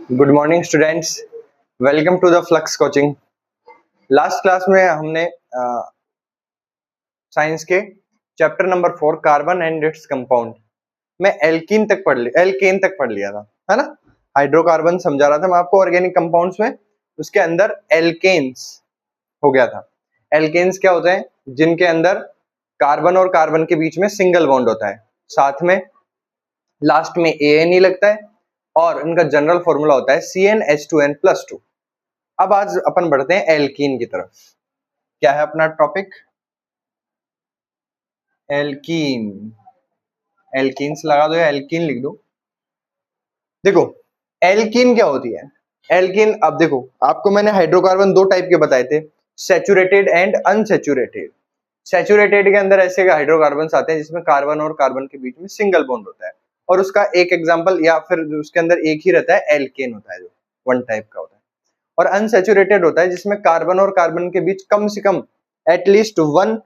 Good morning students, welcome to the flux coaching. Last class में हमने science के chapter number 4 carbon and its compound में alkene तक पढ़ लिया था, है ना। हाइड्रोकार्बन समझा रहा था मैं आपको ऑर्गेनिक कंपाउंड्स में, उसके अंदर एल्केन्स हो गया था। एल्केन्स क्या होते हैं? जिनके अंदर कार्बन और कार्बन के बीच में सिंगल बॉन्ड होता है, साथ में लास्ट में ANE लगता है और इनका जनरल फॉर्मूला होता है CnH2n+2। अब आज अपन बढ़ते हैं एल्कीन की तरफ। क्या है अपना टॉपिक? एल्कीन। एल्कीन्स लगा दो या एल्कीन लिख दो। देखो एल्कीन क्या होती है। एल्कीन, अब देखो आपको मैंने हाइड्रोकार्बन दो टाइप के बताए थे, सैचुरेटेड एंड अनसैचुरेटेड। सैचुरेटेड के अंदर ऐसे हाइड्रोकार्बन आते हैं जिसमें कार्बन और कार्बन के बीच में सिंगल बॉन्ड होता है, और उसका एक एग्जांपल या फिर उसके अंदर एक ही रहता है, एल्केन होता है, जो वन टाइप का होता है। और अनसैचुरेटेड होता है जिसमें कार्बन और कार्बन के बीच कम से कम एटलीस्ट वन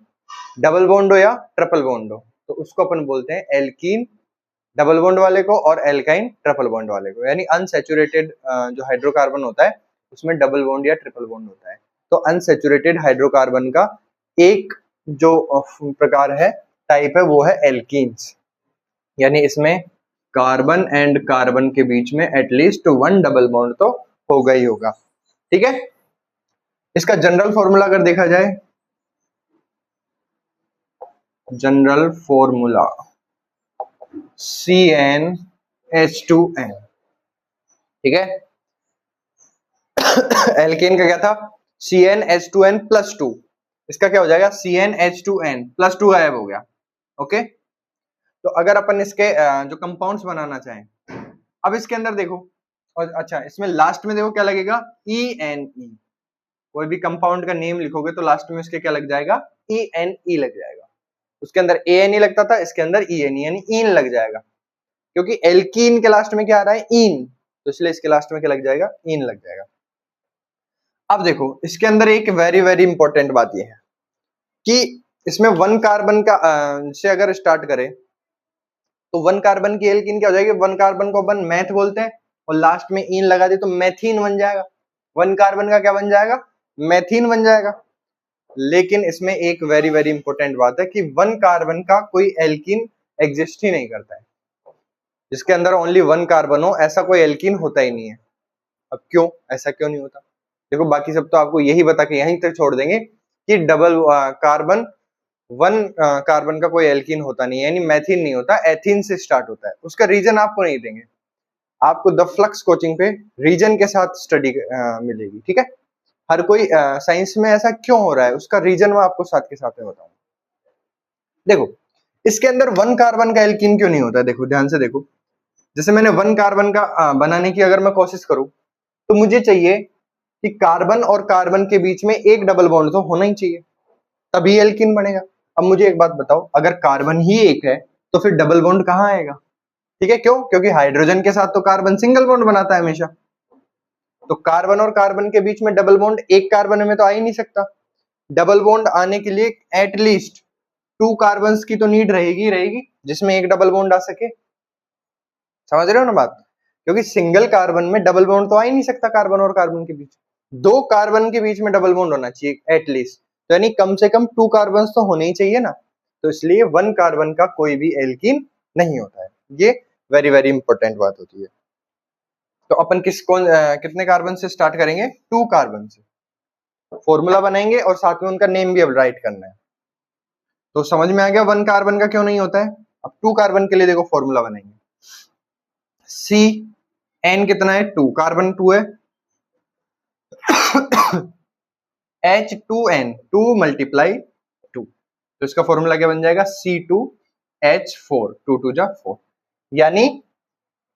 डबल बॉन्ड हो या ट्रिपल बॉन्ड हो, तो उसको अपन बोलते हैं एल्कीन डबल बॉन्ड वाले को, और एल्काइन ट्रिपल बॉन्ड वाले को। यानी अनसैचुरेटेड जो हाइड्रोकार्बन होता है उसमें डबल बॉन्ड या ट्रिपल बॉन्ड होता है। तो अनसैचुरेटेड हाइड्रोकार्बन का एक जो प्रकार है, टाइप है, वो है एल्कीन्स। यानी इसमें कार्बन एंड कार्बन के बीच में एटलीस्ट वन डबल बॉन्ड तो होगा ही होगा। ठीक है। इसका जनरल फॉर्मूला अगर देखा जाए, जनरल फॉर्मूला CnH2n, ठीक है। एल्केन का क्या था? CnH2n+2। इसका क्या हो जाएगा? CnH2n+2 गायब हो गया। ओके, तो अगर अपन इसके जो कंपाउंड्स बनाना चाहें, अब इसके अंदर देखो, और अच्छा इसमें लास्ट में देखो क्या लगेगा, ENE। कोई भी कंपाउंड का नेम लिखोगे तो लास्ट में इसके क्या लग जाएगा? ENE लग जाएगा। उसके अंदर ANE लगता था, इसके अंदर ENE यानी ईन लग जाएगा, क्योंकि एल्कीन के लास्ट में क्या आ रहा है? ईन, तो इसलिए इसके लास्ट में क्या लग जाएगा? ईन लग जाएगा। अब देखो इसके अंदर एक वेरी वेरी इंपॉर्टेंट बात यह है कि इसमें वन कार्बन का से अगर स्टार्ट करें तो वन कार्बन की एल्कीन क्या हो जाएगी? वन कार्बन को अपन मैथ बोलते हैं, और लास्ट में ईन लगा दे तो मैथीन बन जाएगा। वन कार्बन का क्या बन जाएगा? मैथीन बन जाएगा। लेकिन इसमें एक वेरी वेरी इंपॉर्टेंट बात है कि वन कार्बन का कोई एल्कीन एग्जिस्ट ही नहीं करता है। जिसके अंदर ओनली वन कार्बन हो, ऐसा कोई एल्कीन होता ही नहीं है। अब क्यों, ऐसा क्यों नहीं होता? देखो बाकी सब तो आपको यही बता के यहीं तक छोड़ देंगे कि डबल कार्बन वन कार्बन का कोई एल्कीन होता नहीं है, यानी मैथीन नहीं होता, एथीन से स्टार्ट होता है। उसका रीजन आपको नहीं देंगे, आपको द फ्लक्स कोचिंग पे रीजन के साथ स्टडी मिलेगी। ठीक है। हर कोई साइंस में ऐसा क्यों हो रहा है उसका रीजन मैं आपको साथ के साथ में बताऊंगा। देखो इसके अंदर वन कार्बन का एल्कीन क्यों नहीं होता? देखो ध्यान से देखो, जैसे मैंने वन कार्बन का बनाने की अगर मैं कोशिश करूं तो मुझे चाहिए कि कार्बन और कार्बन के बीच में एक डबल बॉन्ड तो होना ही चाहिए, तभी एल्कीन बनेगा। अब मुझे एक बात बताओ, अगर कार्बन ही एक है तो फिर डबल बॉन्ड कहाँ आएगा? ठीक है, क्यों? क्योंकि हाइड्रोजन के साथ तो कार्बन सिंगल बॉन्ड बनाता है हमेशा, तो कार्बन और कार्बन के बीच में डबल बॉन्ड एक कार्बन में तो आ ही नहीं सकता। डबल बॉन्ड आने के लिए एटलीस्ट टू कार्बन की तो नीड रहेगी रहेगी, जिसमें एक डबल बॉन्ड आ सके। समझ रहे हो ना बात? क्योंकि सिंगल कार्बन में डबल बॉन्ड तो आ ही नहीं सकता कार्बन और कार्बन के बीच, दो कार्बन के बीच में डबल बॉन्ड होना चाहिए एटलीस्ट, तो यानी कम से कम टू कार्बन तो होने ही चाहिए ना। तो इसलिए वन कार्बन का कोई भी एल्कीन नहीं होता है। ये वेरी वेरी इंपॉर्टेंट बात होती है। तो अपन कितने कार्बन से स्टार्ट करेंगे? टू कार्बन से। फॉर्मूला बनाएंगे और साथ में उनका नेम भी अब राइट करना है। तो समझ में आ गया वन कार्बन का क्यों नहीं होता है। अब टू कार्बन के लिए देखो फॉर्मूला बनाएंगे, सी एन कितना है? टू, कार्बन टू है, H2n, टू मल्टीप्लाई टू, तो इसका फॉर्मूला क्या बन जाएगा? C2H4, टू टू जा 4। यानी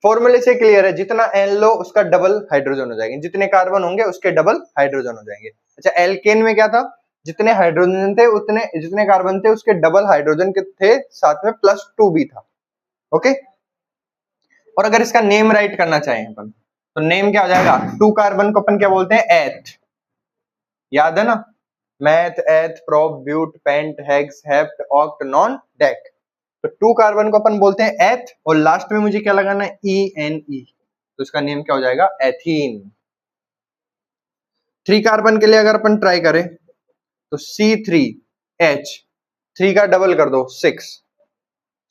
फॉर्मूले से क्लियर है, जितना एन लो उसका डबल हाइड्रोजन हो जाएंगे, जितने कार्बन होंगे उसके डबल हाइड्रोजन हो जाएंगे। अच्छा एल्केन में क्या था? जितने हाइड्रोजन थे उतने, जितने कार्बन थे उसके डबल हाइड्रोजन के थे, साथ में +2 भी था। ओके, और अगर इसका नेम राइट करना चाहें अपन तो नेम क्या हो जाएगा? टू कार्बन को अपन क्या बोलते हैं? एथ, याद है ना? Meth, eth, prop, but, pent, hex, hept, oct, non, dec. तो टू कार्बन को अपन बोलते हैं एथ, और लास्ट में मुझे क्या लगाना है? ENE। तो इसका नेम क्या हो जाएगा, एथीन। 3 कार्बन के लिए अगर अपन ट्राई करें तो C3H, 3 का डबल कर दो 6,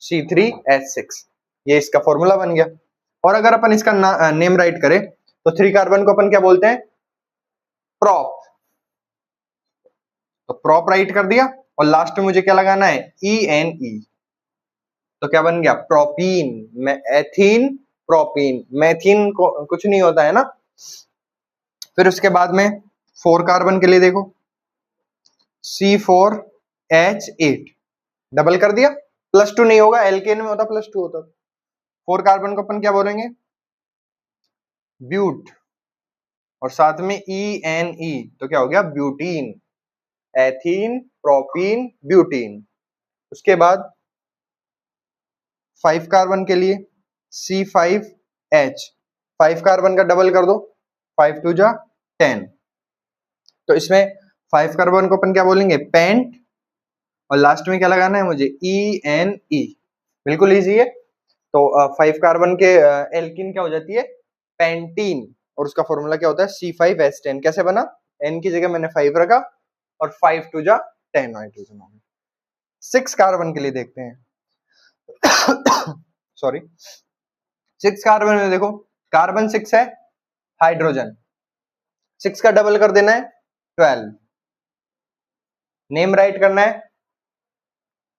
C3H6, ये इसका फॉर्मूला बन गया। और अगर अपन इसका नेम राइट करें तो 3 कार्बन को अपन क्या बोलते हैं, प्रोप। तो प्रोप राइट कर दिया और लास्ट में मुझे क्या लगाना है, ENE, तो क्या बन गया, प्रोपीन। एथीन प्रोपीन, मैथीन को कुछ नहीं होता है ना। फिर उसके बाद में 4 कार्बन के लिए देखो, C4H8, डबल कर दिया, +2 नहीं होगा, एल्केन में होता +2 होता। 4 कार्बन को अपन क्या बोलेंगे, ब्यूट, और साथ में ENE, तो क्या हो गया, ब्यूटीन। Ethene propene butene. उसके बाद 5 कार्बन के लिए C5H, 5 कार्बन का डबल कर दो, 5 2 जा 10, तो इसमें 5 कार्बन को अपन क्या बोलेंगे, पेंट, और लास्ट में क्या लगाना है मुझे, ENE, बिल्कुल इजी है। तो 5 कार्बन के एल्किन क्या हो जाती है, पेंटीन, और उसका फॉर्मूला क्या होता है, C5H10। कैसे बना, N की जगह मैंने 5 रखा और 5 2 जा 10 नाइट्रोजन हो गया। 6 कार्बन के लिए देखते हैं सॉरी, 6 कार्बन में देखो, कार्बन 6 है, हाइड्रोजन 6 का डबल कर देना है 12, नेम राइट करना है।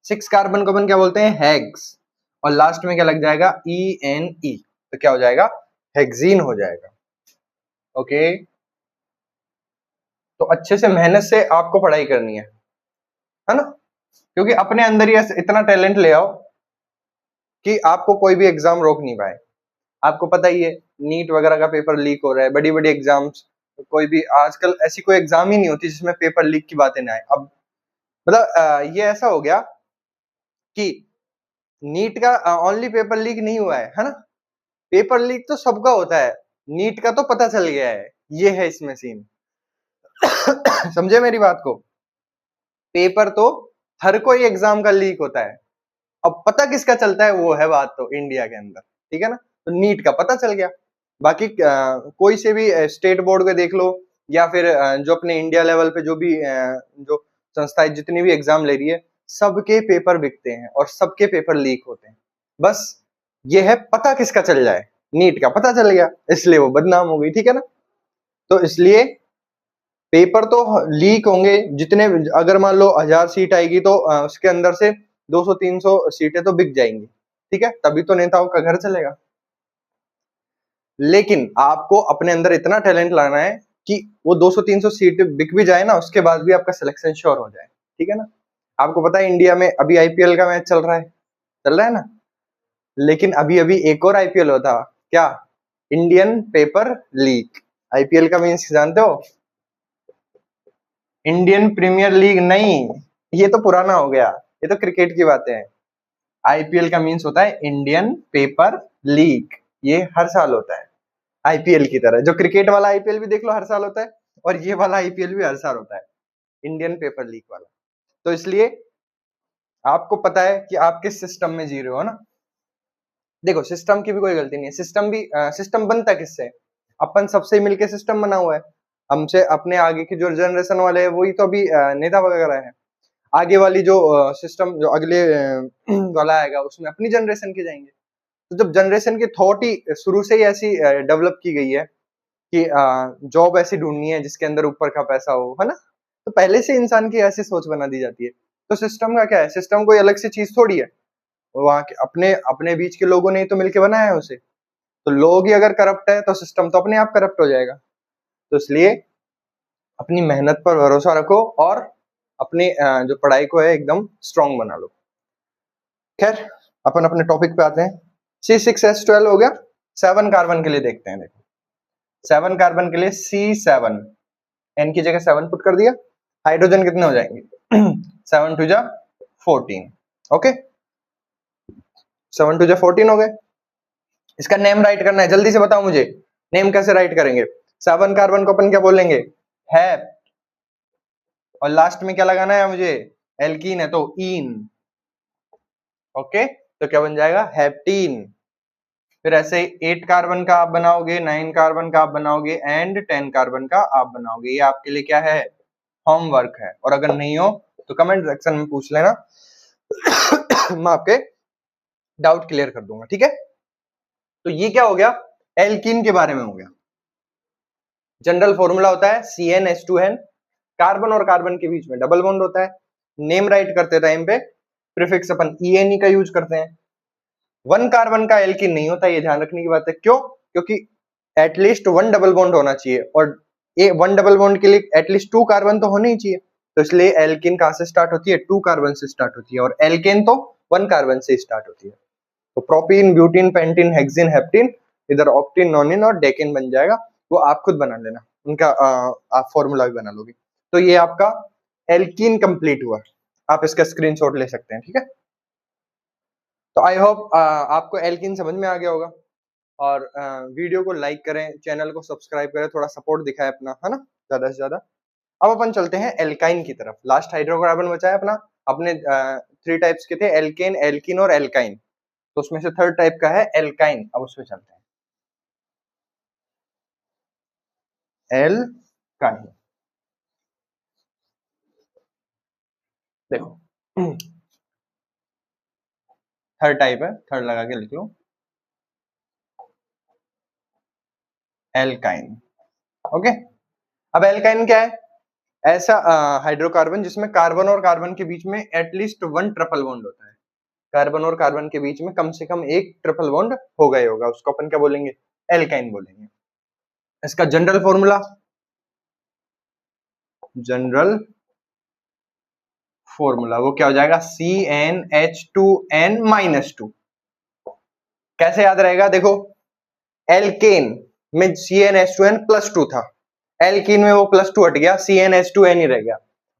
6 कार्बन को अपन क्या बोलते हैं, हेक्स, और लास्ट में क्या लग जाएगा, ENE, तो क्या हो जाएगा, हेक्सीन हो जाएगा। ओके, तो अच्छे से मेहनत से आपको पढ़ाई करनी है ना, क्योंकि अपने अंदर ही इतना टैलेंट ले आओ कि आपको कोई भी एग्जाम रोक नहीं पाए। आपको पता ही है, नीट वगैरह का पेपर लीक हो रहा है, बड़ी बड़ी एग्जाम्स, कोई भी आजकल ऐसी कोई एग्जाम ही नहीं होती जिसमें पेपर लीक की बातें ना आए। अब मतलब ये ऐसा हो गया कि नीट का ओनली पेपर लीक नहीं हुआ है ना, पेपर लीक तो सबका होता है, नीट का तो पता चल गया है, ये है इसमें सीन समझे मेरी बात को, पेपर तो हर कोई एग्जाम का लीक होता है, अब पता किसका चलता है, वो है बात तो इंडिया के अंदर, ठीक है ना। तो नीट का पता चल गया, बाकी कोई से भी स्टेट बोर्ड के देख लो, या फिर जो अपने इंडिया लेवल पे जो भी जो संस्थाएं जितनी भी एग्जाम ले रही है, सबके पेपर बिकते हैं और सबके पेपर लीक होते हैं। बस ये है, पता किसका चल जाए, नीट का पता चल गया इसलिए वो बदनाम हो गई, ठीक है ना। तो इसलिए पेपर तो लीक होंगे जितने, अगर मान लो 1000 सीट आएगी तो उसके अंदर से 200-300 सीटें तो बिक जाएंगी, ठीक है, तभी तो नेताओं का घर चलेगा। लेकिन आपको अपने अंदर इतना टैलेंट लाना है कि वो 200-300 सीट बिक भी जाए ना, उसके बाद भी आपका सिलेक्शन श्योर हो जाए, ठीक है ना। आपको पता है इंडिया में अभी IPL का मैच चल रहा है ना, लेकिन अभी अभी एक और IPL होता, क्या, इंडियन पेपर लीक। IPL का मीन्स जानते हो, इंडियन प्रीमियर लीग नहीं, ये तो पुराना हो गया, ये तो क्रिकेट की बातें हैं। IPL का मीन्स होता है इंडियन पेपर लीग, ये हर साल होता है IPL की तरह, जो क्रिकेट वाला IPL भी देख लो हर साल होता है, और ये वाला IPL भी हर साल होता है, इंडियन पेपर लीग वाला। तो इसलिए आपको पता है कि आप किस सिस्टम में जी रहे हो ना। देखो सिस्टम की भी कोई गलती नहीं है, सिस्टम बनता किससे, अपन सबसे मिलके सिस्टम बना हुआ है, हमसे अपने आगे की जो जनरेशन वाले हैं वही तो अभी नेता वगैरह है, आगे वाली जो सिस्टम जो अगले वाला आएगा उसमें अपनी जनरेशन के जाएंगे। तो जब जनरेशन की थॉट ही शुरू से ही ऐसी डेवलप की गई है कि जॉब ऐसी ढूंढनी है जिसके अंदर ऊपर का पैसा हो, है ना, तो पहले से इंसान की ऐसी सोच बना दी जाती है। तो सिस्टम का क्या है, सिस्टम कोई अलग से चीज थोड़ी है, वहां के अपने अपने बीच के लोगों ने ही तो मिलके बनाया है उसे। तो लोग ही अगर करप्ट है तो सिस्टम तो अपने आप करप्ट हो जाएगा। तो इसलिए अपनी मेहनत पर भरोसा रखो और अपनी जो पढ़ाई को है एकदम स्ट्रांग बना लो। खैर अपन अपने टॉपिक पे आते हैं। C6H12 हो गया। 7 कार्बन के लिए देखते हैं, देखो 7 कार्बन के लिए C7, N की जगह 7 पुट कर दिया, हाइड्रोजन कितने हो जाएंगे 7 2 जा 14, ओके 7 2 जा 14 हो गए। इसका नेम राइट करना है, जल्दी से बताओ मुझे नेम कैसे राइट करेंगे। 7 कार्बन को अपन क्या बोलेंगे, हैप, और लास्ट में क्या लगाना है मुझे, एल्कीन है तो इन, ओके तो क्या बन जाएगा, हेप्टीन। फिर ऐसे 8 कार्बन का आप बनाओगे, 9 कार्बन का आप बनाओगे एंड 10 कार्बन का आप बनाओगे। ये आपके लिए क्या है, होमवर्क है। और अगर नहीं हो तो कमेंट सेक्शन में पूछ लेना मैं आपके डाउट क्लियर कर दूंगा, ठीक है। तो ये क्या हो गया, एल्कीन के बारे में हो गया। जनरल फॉर्मूला होता है CnH2n, कार्बन और कार्बन के बीच में डबल बॉन्ड होता है। नेम राइट करते टाइम पे प्रीफिक्स अपन ENE का यूज करते हैं। 1 कार्बन का एल्कीन नहीं होता, ये ध्यान रखने की बात है। क्यों? क्योंकि एटलीस्ट 1 डबल बॉन्ड होना चाहिए, और ये 1 डबल बॉन्ड के लिए एटलीस्ट 2 कार्बन तो होने ही चाहिए। तो इसलिए एल्कीन कहां से स्टार्ट होती है, 2 कार्बन से स्टार्ट होती है, और एल्केन तो 1 कार्बन से स्टार्ट होती है। तो प्रोपीन, ब्यूटीन, पेंटीन, हेक्सीन, हेप्टीन, इधर ऑक्टीन, नोनिन और डेकेन बन जाएगा। वो आप खुद बना लेना, उनका आप फॉर्मूला भी बना लोगे। तो ये आपका एल्कीन कंप्लीट हुआ, आप इसका स्क्रीनशॉट ले सकते हैं, ठीक है। तो आई होप आपको एल्कीन समझ में आ गया होगा, और वीडियो को लाइक करें, चैनल को सब्सक्राइब करें, थोड़ा सपोर्ट दिखाएं अपना, है ना, ज्यादा से ज्यादा। अब अपन चलते हैं एल्काइन की तरफ। लास्ट हाइड्रोकार्बन बचा है अपना, अपने 3 टाइप्स के थे, एल्केन, एल्कीन और एल्काइन। तो उसमें से थर्ड टाइप का है एल्काइन। अब उसमें चलते हैं, एल्काइन। देखो थर्ड टाइप है, थर्ड लगा के लिख लो, एल्काइन। ओके, अब एल्काइन क्या है, ऐसा हाइड्रोकार्बन जिसमें कार्बन और कार्बन के बीच में एटलीस्ट 1 ट्रिपल बॉन्ड होता है। कार्बन और कार्बन के बीच में कम से कम एक ट्रिपल बॉन्ड हो गया होगा, उसको अपन क्या बोलेंगे, एल्काइन बोलेंगे। इसका जनरल फॉर्मूला, जनरल फॉर्मूला वो क्या हो जाएगा, CnH2n-2। कैसे याद रहेगा, देखो एल्केन में CnH2n+2 था, एल्कीन में वो +2 हट गया, CnH2n ही रह गया,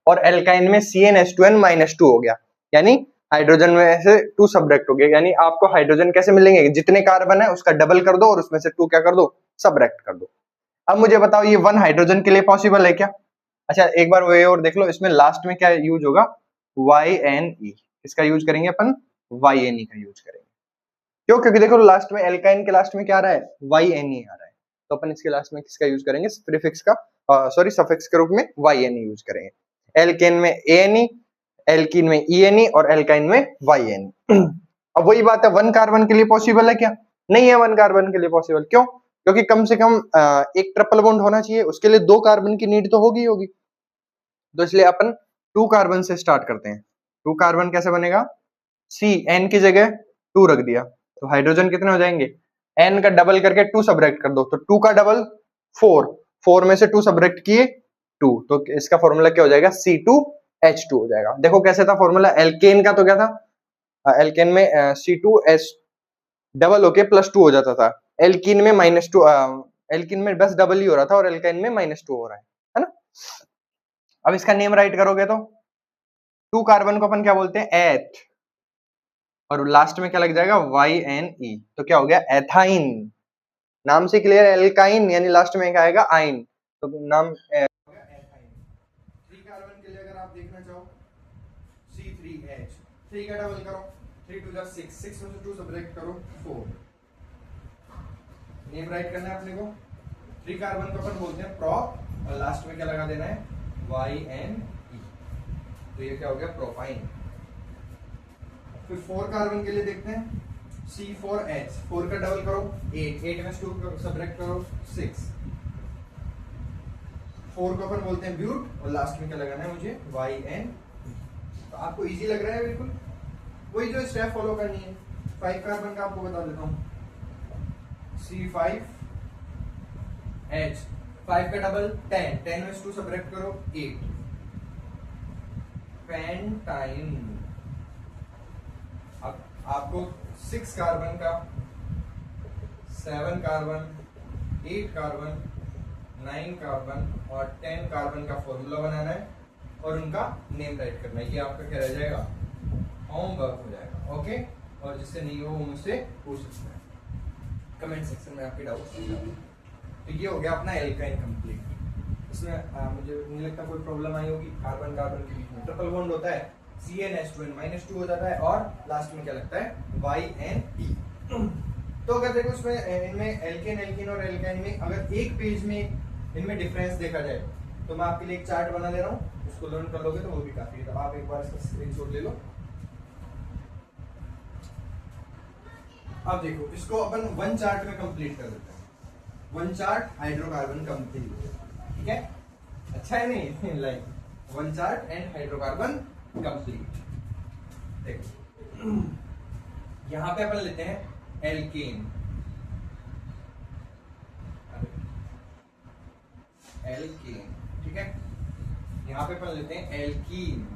और एल्काइन में CnH2n-2 हो गया। यानी हाइड्रोजन में से 2 सब्ट्रैक्ट हो गया। यानी आपको हाइड्रोजन कैसे मिलेंगे, जितने कार्बन है उसका डबल कर दो और उसमें से 2 क्या कर दो, सब्ट्रैक्ट कर दो। अब मुझे बताओ ये 1 हाइड्रोजन के लिए पॉसिबल है क्या? अच्छा एक बार वो और देख लो, इसमें लास्ट में क्या यूज होगा, YNE। इसका यूज करेंगे अपन, YNE का यूज करेंगे। क्यों? क्योंकि देखो लास्ट में एल्काइन के लास्ट में क्या आ रहा है, YNE आ रहा है। तो अपन इसके लास्ट में किसका यूज करेंगे, प्रीफिक्स का, सॉरी सफिक्स के रूप में YNE यूज करेंगे। एल्केन में ANE, एल्कीन में ENE और एल्काइन में YNE। अब वही बात है, 1 कार्बन के लिए पॉसिबल है क्या? नहीं है 1 कार्बन के लिए पॉसिबल। क्यों? क्योंकि कम से कम एक ट्रिपल बॉन्ड होना चाहिए, उसके लिए 2 कार्बन की नीड तो होगी होगी। तो इसलिए अपन 2 कार्बन से स्टार्ट करते हैं। 2 कार्बन कैसे बनेगा, N की जगह 2 रख दिया, तो हाइड्रोजन कितने हो जाएंगे, N का डबल करके 2 सब्ट्रैक्ट कर दो, तो 2 का डबल 4, 4 में से 2 सब्ट्रैक्ट किए 2, तो इसका फॉर्मूला क्या हो जाएगा, C2H2 हो जाएगा। देखो कैसे था फॉर्मूला, एल्केन का तो क्या था, एल्केन में C2H डबल होके +2 हो जाता था, एल्कीन में -2, एल्कीन में बस डबल ही हो रहा था और एल्काइन में -2 हो रहा है ना। अब इसका नेम राइट करोगे तो 2 कार्बन को अपन क्या बोलते हैं, एथ, और लास्ट में क्या लग जाएगा, YNE। तो क्या हो गया, एथाइन। नाम से क्लियर, एल्काइन यानी लास्ट में क्या आएगा, आइन। तो नाम 3 कार्बन के लिए अगर आप देखना चाहो, C3H, 3 का डबल करो, 3 2 6, 6 में से 2 सब्ट्रैक्ट करो 4। नेम राइट करना है अपने को। 3 कार्बन को अपन बोलते हैं प्रोप, और लास्ट में क्या लगा देना है, YNE। तो ये क्या हो गया, प्रोपाइन। फिर 4 कार्बन के लिए देखते हैं, C4H, 4 का डबल करो 8, 8 में 2 सब्ट्रैक्ट करो 6। 4 को अपन बोलते हैं ब्यूट, और लास्ट में क्या लगाना है मुझे, YN। तो आपको इजी लग रहा है बिल्कुल, वही जो स्टेप फॉलो करनी है। 5 कार्बन का आपको बता देता हूं, C5H, 5 का डबल 10, 10 में 2 सब्ट्रैक्ट करो 8, पेंटाइन। अब आपको 6 कार्बन का, 7 कार्बन, 8 कार्बन, 9 कार्बन और 10 कार्बन का फॉर्मूला बनाना है और उनका नेम राइट करना है। ये आपका क्या रह जाएगा, होमवर्क हो जाएगा। ओके, और जिससे नहीं हो वो मुझसे पूछ सकते हैं कमेंट सेक्शन में, आपके डाउट्स। तो ये हो गया अपना एल्काइन कंप्लीट। इसमें मुझे नहीं लगता कोई प्रॉब्लम आई होगी। कार्बन कार्बन के बीच में ट्रिपल बॉन्ड होता है, CnH2n-2 हो जाता है, और लास्ट में क्या लगता है, YNE। तो अगर देखो इसमें इनमें एल्केन एल्कीन और एल्काइन में अगर एक पेज में इनमें डिफरेंस देखा जाए तो मैं आपके लिए एक चार्ट बना दे रहा हूँ, उसको लर्न कर लोगे तो वो भी काफी है। तो आप एक बार इसका स्क्रीनशॉट ले लो। अब देखो इसको अपन वन चार्ट में कंप्लीट कर देते हैं। वन चार्ट हाइड्रोकार्बन कंप्लीट, ठीक है, अच्छा है नहीं like one chart and hydrocarbon complete. देखो यहां पे अपन लेते हैं एल्केन, एल्केन, ठीक है, यहां पे अपन लेते हैं एल्कीन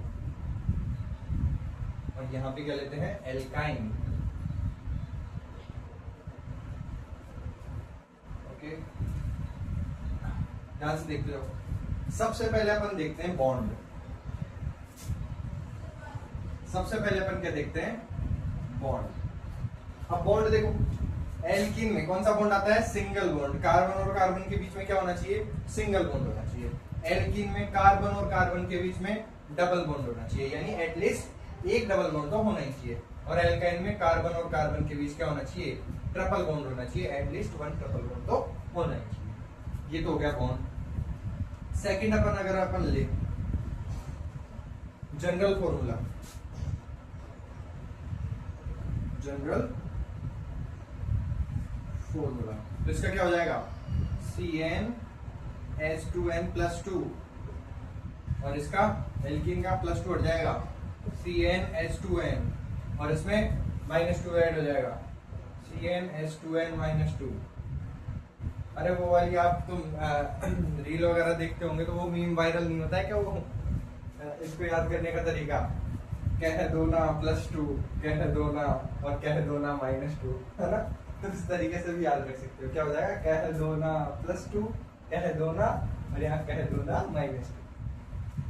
और यहां पे क्या लेते हैं एल्काइन। ओके, ध्यान से देखते हो। सबसे पहले अपन देखते हैं बॉन्ड। सबसे पहले अपन क्या देखते हैं बॉन्ड। अब बॉन्ड देखो एल्कीन में कौन सा बॉन्ड आता है, सिंगल बॉन्ड। कार्बन और कार्बन के बीच में क्या होना चाहिए, सिंगल बॉन्ड होना चाहिए। एल्कीन में कार्बन और कार्बन के बीच में डबल बॉन्ड होना चाहिए, यानी एटलीस्ट एक डबल बॉन्ड तो होना ही चाहिए। और एल्काइन में कार्बन और कार्बन के बीच क्या होना चाहिए, ट्रिपल बॉन्ड होना चाहिए, एटलीस्ट वन ट्रिपल बॉन्ड तो होना ही चाहिए। ये तो हो गया बॉन्ड। सेकंड अपन अगर अपन ले जनरल फॉर्मूला, जनरल फॉर्मूला, तो इसका क्या हो जाएगा CnH2n+2 और इसका एल्कीन का +2 हट जाएगा CnH2n और इसमें -2 ऐड हो जाएगा CnH2n-2। अरे वो वाली आप तुम रील वगैरह देखते होंगे तो वो मीम वायरल नहीं होता है क्या, वो इसको याद करने का तरीका कह दो ना +2, कह दो ना और कह दो ना -2, है ना। तो इस तरीके से भी याद रख सकते हो, क्या हो जाएगा कह दो ना +2, कह दो ना और यहाँ कह दो ना -2।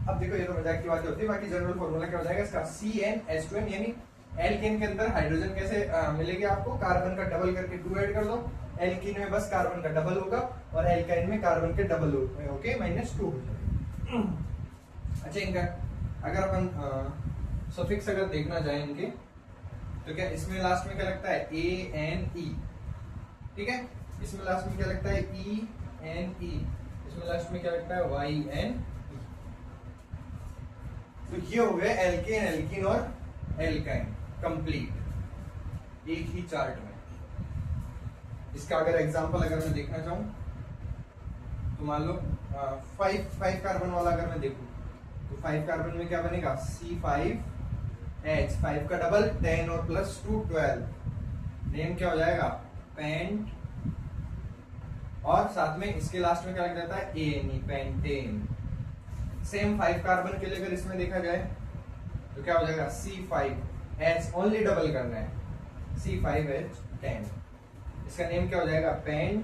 अब देखो ये तो मजाक की बात होती है, बाकी जनरल फॉर्मूला क्या हो जाएगा इसका CnH2n, यानी एल्केन के अंदर हाइड्रोजन कैसे मिलेगी आपको, कार्बन का डबल करके 2 ऐड कर दो। एल्कीन में बस कार्बन का डबल होगा और एल्काइन में कार्बन के डबल ओके -2 हो जाएगा। अच्छा इनका अगर अपन सफिक्स अगर देखना चाहें इनके तो क्या इसमें लास्ट में क्या लगता है ANE, ठीक है, इसमें लास्ट में क्या लगता है ENE, इसमें लास्ट में क्या लगता है YNE। तो ये हो गए एल्केन एल्कीन और एल्काइन कंप्लीट एक ही चार्ट में। इसका अगर एग्जांपल अगर मैं देखना चाहूं तो मान लो 5 कार्बन वाला अगर मैं देखूं तो 5 कार्बन में क्या बनेगा C5H, 5 का डबल 10 और +2 12, नेम क्या हो जाएगा पेंट और साथ में इसके लास्ट में क्या लग जाता है ANE, पेंटेन। सेम 5 कार्बन के लिए अगर इसमें देखा जाए तो क्या हो जाएगा C5H, ओनली डबल करना है C5H10, इसका नेम क्या हो जाएगा पेंट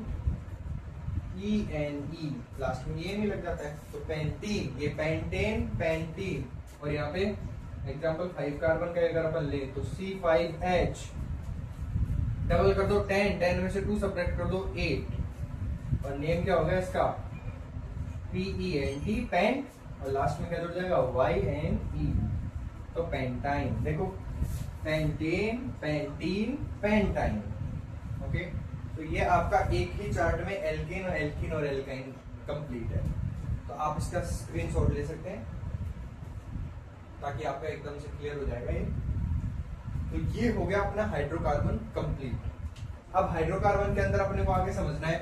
ENE, लास्ट में ये नहीं लग जाता है तो पेंटीन, ये पेंटेन पेंटीन। और यहाँ पे एग्जांपल 5 कार्बन का अगर अपन ले तो C5H डबल कर दो 10, 10 में से 2 सब्ट्रैक्ट कर दो 8 और नेम क्या होगा इसका PENT, पेंट, और लास्ट में क्या जुड़ जाएगा YNE, तो पेंटाइन। देखो पेंटेन पेंटीन पेंटाइन। ओके, तो ये आपका एक ही चार्ट में एल्केन और एल्काइन कंप्लीट है। तो आप इसका स्क्रीनशॉट ले सकते हैं ताकि आपका एकदम से क्लियर हो जाएगा ये। तो ये हो गया अपना हाइड्रोकार्बन कंप्लीट। अब हाइड्रोकार्बन के अंदर अपने को आगे समझना है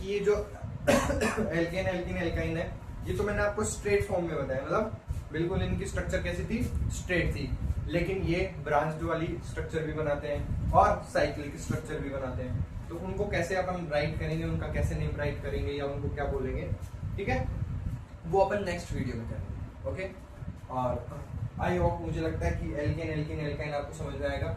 कि ये जो एल्केन एल्कीन एल्काइन है ये तो मैंने आपको स्ट्रेट फॉर्म में बताया, मतलब बिल्कुल इनकी स्ट्रक्चर कैसी थी, स्ट्रेट थी। लेकिन ये ब्रांच्ड वाली स्ट्रक्चर भी बनाते हैं और साइक्लिक स्ट्रक्चर भी बनाते हैं। तो उनको कैसे अपन राइट करेंगे, उनका कैसे नेम राइट करेंगे या उनको क्या बोलेंगे, ठीक है, वो अपन नेक्स्ट वीडियो में करेंगे। ओके, और आई होप, मुझे लगता है कि एल्केन एल्कीन एल्काइन आपको समझ में आएगा।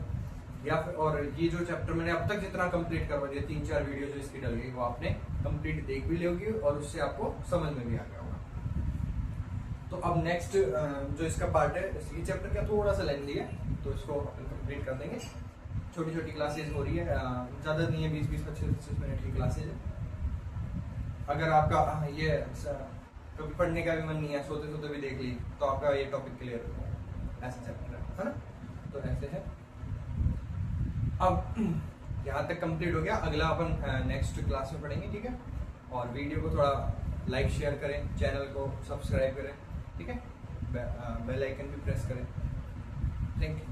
या फिर और ये जो चैप्टर मैंने अब तक जितना कंप्लीट करवा दिया, 3-4 वीडियो जो इसकी डल गई वो आपने कंप्लीट देख भी लोगी और उससे आपको समझ में भी आ गया होगा। तो अब नेक्स्ट जो इसका पार्ट है, ये चैप्टर क्या थोड़ा सा लेंथी है तो इसको अपन कंप्लीट कर देंगे। छोटी छोटी क्लासेज हो रही है, ज्यादा नहीं है, 20-20, 25-25 मिनट की क्लासेज है। अगर आपका ये कभी पढ़ने का भी मन नहीं है, सोते सोते भी देख ली तो आपका ये टॉपिक क्लियर हो जाएगा। ऐसा चैप्टर है ना, तो ऐसे है। अब यहाँ तक कंप्लीट हो गया। अगला अपन नेक्स्ट क्लास में पढ़ेंगे, ठीक है। और वीडियो को थोड़ा लाइक शेयर करें, चैनल को सब्सक्राइब करें, ठीक है। बेल आइकन भी प्रेस करें। Thank you.